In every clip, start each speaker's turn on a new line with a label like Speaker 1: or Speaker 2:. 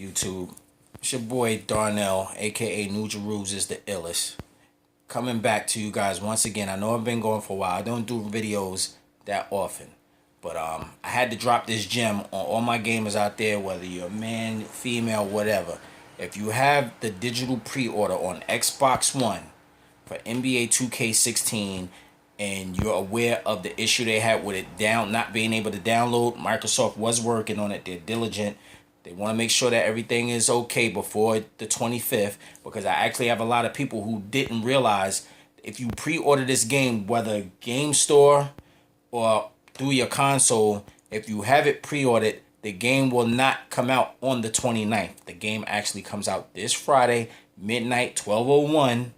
Speaker 1: YouTube? It's your boy Darnell, aka New Jeruz is the illest. Coming back to you guys once again. I know I've been going for a while. I don't do videos that often. But I had to drop this gem on all my gamers out there, whether you're a man, female, whatever. If you have the digital pre-order on Xbox One for NBA 2K16 and you're aware of the issue they had with it not being able to download, Microsoft was working on it. They're diligent. They want to make sure that everything is okay before the 25th, because I actually have a lot of people who didn't realize if you pre-order this game, whether game store or through your console, if you have it pre-ordered, the game will not come out on the 29th. The game actually comes out this Friday, midnight, 12:01,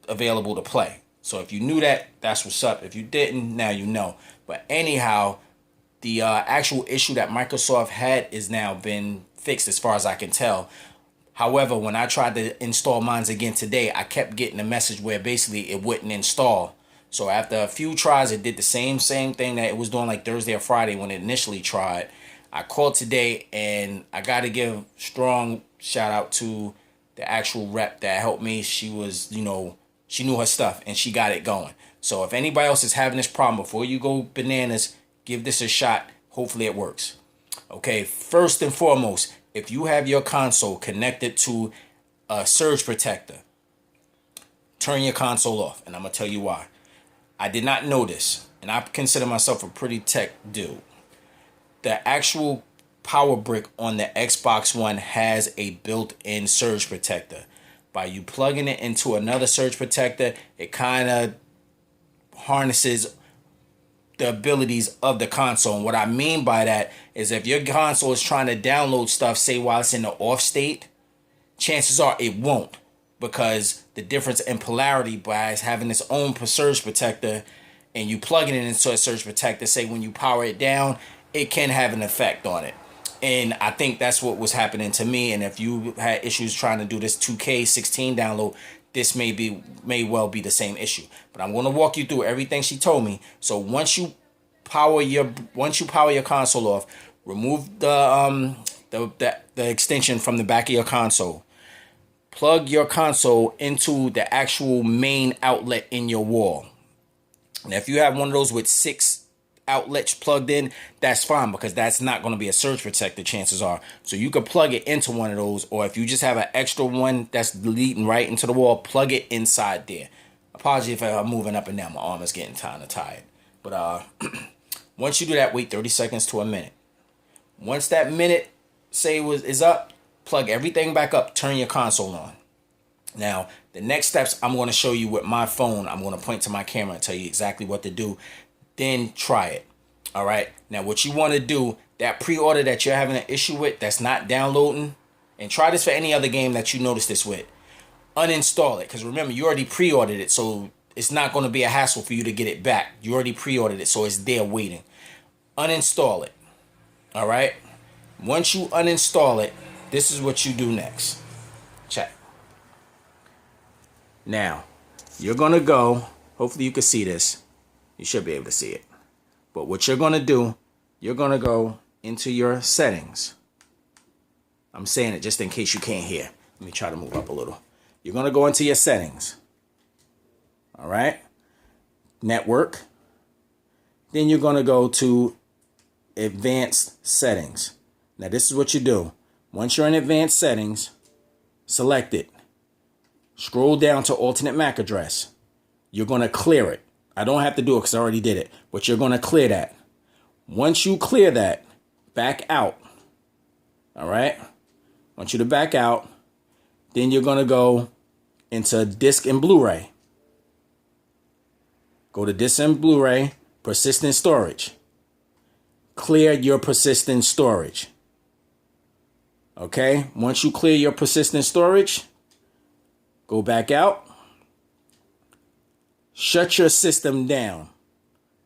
Speaker 1: available to play. So if you knew that, that's what's up. If you didn't, now you know. But anyhow, the actual issue that Microsoft had is now been fixed as far as I can tell. However, when I tried to install mine again today, I kept getting a message where basically it wouldn't install. So after a few tries, it did the same thing that it was doing like Thursday or Friday when it initially tried. I called today, and I got to give strong shout out to the actual rep that helped me. She was, she knew her stuff and she got it going. So if anybody else is having this problem, before you go bananas, give this a shot. Hopefully it works. Okay, first and foremost, if you have your console connected to a surge protector, turn your console off, and I'm going to tell you why. I did not know this, and I consider myself a pretty tech dude. The actual power brick on the Xbox One has a built-in surge protector. By you plugging it into another surge protector, it kind of harnesses the abilities of the console. And what I mean by that is if your console is trying to download stuff, say while it's in the off state, chances are it won't, because the difference in polarity by having its own surge protector and you plugging it into a surge protector, say when you power it down, it can have an effect on it. And I think that's what was happening to me. And if you had issues trying to do this 2K16 download, this may well be the same issue. But I'm going to walk you through everything she told me. So once you power your console off, remove the extension from the back of your console. Plug your console into the actual main outlet in your wall. Now, if you have one of those with 6 outlets plugged in, that's fine, because that's not going to be a surge protector, chances are. So you could plug it into one of those, or if you just have an extra one that's leading right into the wall, plug it inside there. Apology if I'm moving up and down. My arm is getting kind of tired. But once you do that, wait 30 seconds to a minute. Once that minute, is up, plug everything back up, turn your console on. Now, the next steps I'm going to show you with my phone. I'm going to point to my camera and tell you exactly what to do. Then try it. All right. Now, what you want to do, that pre-order that you're having an issue with that's not downloading, and try this for any other game that you notice this with, uninstall it. Because remember, you already pre-ordered it, so it's not going to be a hassle for you to get it back. You already pre-ordered it, so it's there waiting. Uninstall it. All right. Once you uninstall it, this is what you do next. Check. Now, you're going to go, hopefully you can see this. You should be able to see it. But what you're going to do, you're going to go into your settings. I'm saying it just in case you can't hear. Let me try to move up a little. You're going to go into your settings. All right. Network. Then you're going to go to advanced settings. Now, this is what you do. Once you're in advanced settings, select it. Scroll down to alternate MAC address. You're going to clear it. I don't have to do it because I already did it. But you're going to clear that. Once you clear that, back out. All right? I want you to back out. Then you're going to go into disc and Blu-ray. Go to disc and Blu-ray, persistent storage. Clear your persistent storage. Okay? Once you clear your persistent storage, go back out. Shut your system down.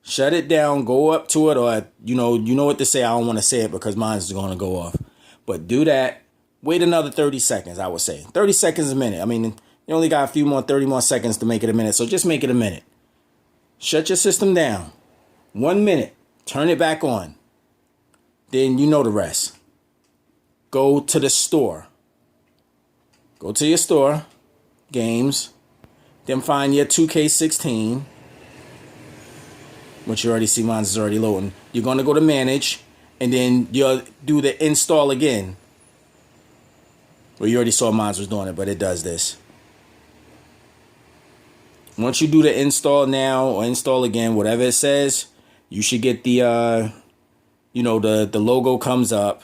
Speaker 1: Shut it down. Go up to it, or you know what to say. I don't want to say it because mine's going to go off. But do that. Wait another 30 seconds, I would say. 30 seconds a minute. I mean, you only got 30 more seconds to make it a minute. So just make it a minute. Shut your system down. 1 minute. Turn it back on. Then you know the rest. go to the store. Go to your store, games, then find your 2K16, which you already see mine is already loading. You're going to go to manage, and then you'll do the install again. Well, you already saw mine was doing it, but it does this. Once you do the install now or install again, whatever it says, you should get the, the logo comes up.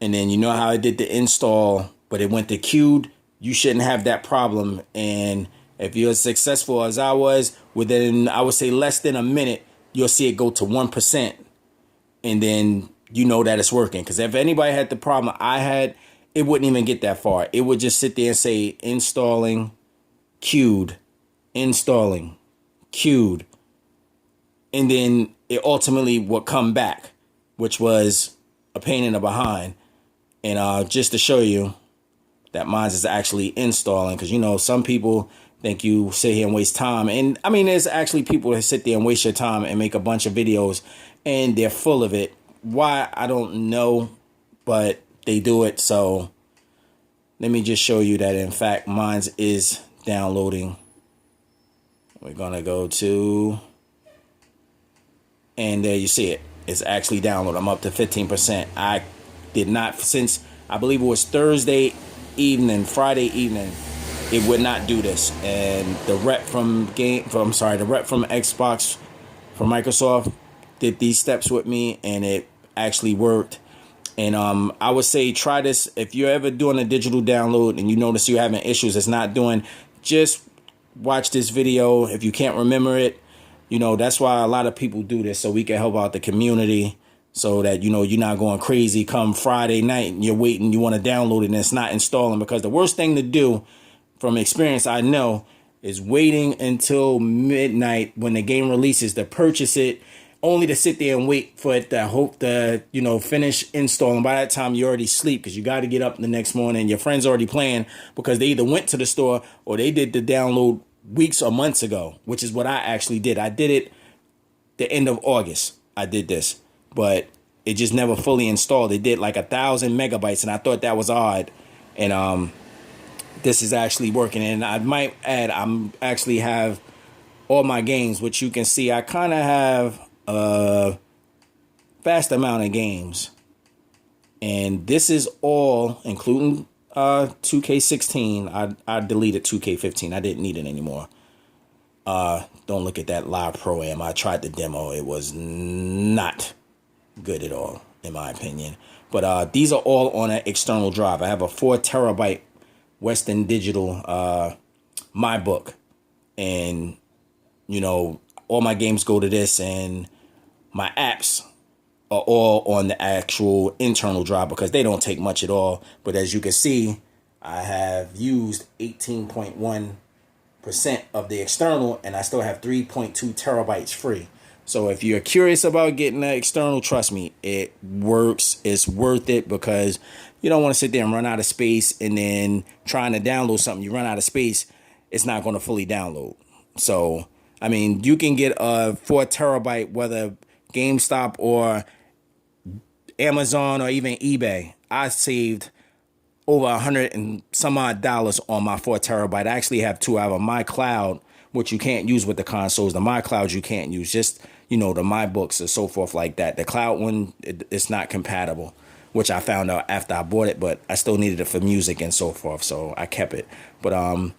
Speaker 1: And then you know how I did the install, but it went to queued. You shouldn't have that problem. And if you're as successful as I was, within, I would say, less than a minute, you'll see it go to 1%. And then you know that it's working. Because if anybody had the problem I had, it wouldn't even get that far. It would just sit there and say installing, queued, installing, queued. And then it ultimately would come back, which was a pain in the behind. And just to show you that mine is actually installing, because, some people think you sit here and waste time. And I mean, there's actually people that sit there and waste your time and make a bunch of videos and they're full of it. Why? I don't know, but they do it. So let me just show you that, in fact, mine is downloading. We're going to go to, and there you see it. It's actually downloaded. I'm up to 15%. I did not, since I believe it was Thursday evening, Friday evening, it would not do this. And the rep from Xbox, from Microsoft, did these steps with me, and it actually worked. And I would say try this if you're ever doing a digital download and you notice you're having issues, it's not doing. Just watch this video. If you can't remember it, that's why a lot of people do this, so we can help out the community, so that you're not going crazy come Friday night and you're waiting, you want to download it and it's not installing. Because the worst thing to do, from experience I know, is waiting until midnight when the game releases to purchase it, only to sit there and wait for it to hope to, finish installing. By that time, you already sleep, because you got to get up the next morning. Your friends already playing because they either went to the store or they did the download weeks or months ago, which is what I actually did. I did it the end of August. I did this, but it just never fully installed. It did like 1,000 megabytes, and I thought that was odd. And this is actually working. And I might add, I'm actually have all my games, which you can see. I kind of have a vast amount of games, and this is all including 2K16. I deleted 2K15. I didn't need it anymore. Don't look at that live pro-am. I tried the demo. It was not good at all, in my opinion. But these are all on an external drive. I have a 4 terabyte Western Digital MyBook, and all my games go to this, and my apps are all on the actual internal drive because they don't take much at all. But as you can see, I have used 18.1% of the external, and I still have 3.2 terabytes free. So if you're curious about getting the external, trust me, it works. It's worth it, because you don't want to sit there and run out of space, and then trying to download something, you run out of space, it's not going to fully download. So, I mean, you can get a 4 terabyte, whether GameStop or Amazon or even eBay. I saved over $100 and some odd on my 4 terabyte. I actually have 2. I have a MyCloud, which you can't use with the consoles. The MyCloud you can't use, just the MyBooks and so forth like that. The cloud one, it's not compatible, which I found out after I bought it, but I still needed it for music and so forth, so I kept it. But I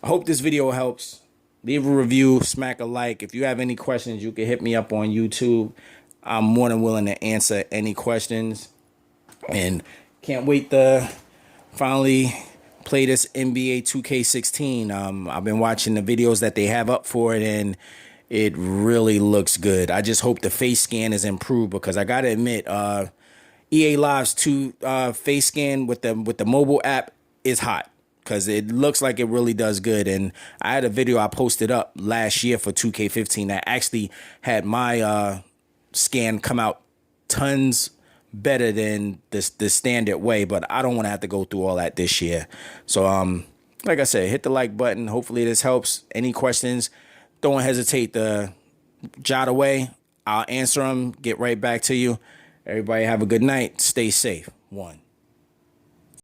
Speaker 1: hope this video helps. Leave a review, smack a like. If you have any questions, you can hit me up on YouTube. I'm more than willing to answer any questions. And can't wait to finally play this NBA 2K16. I've been watching the videos that they have up for it, and it really looks good. I just hope the face scan is improved, because I gotta admit, EA Live's face scan with the mobile app is hot, because it looks like it really does good. And I had a video I posted up last year for 2K15 that actually had my scan come out tons better than the standard way, but I don't want to have to go through all that this year. So like I said, hit the like button. Hopefully this helps. Any questions, don't hesitate to jot away. I'll answer them, get right back to you. Everybody have a good night. Stay safe. One.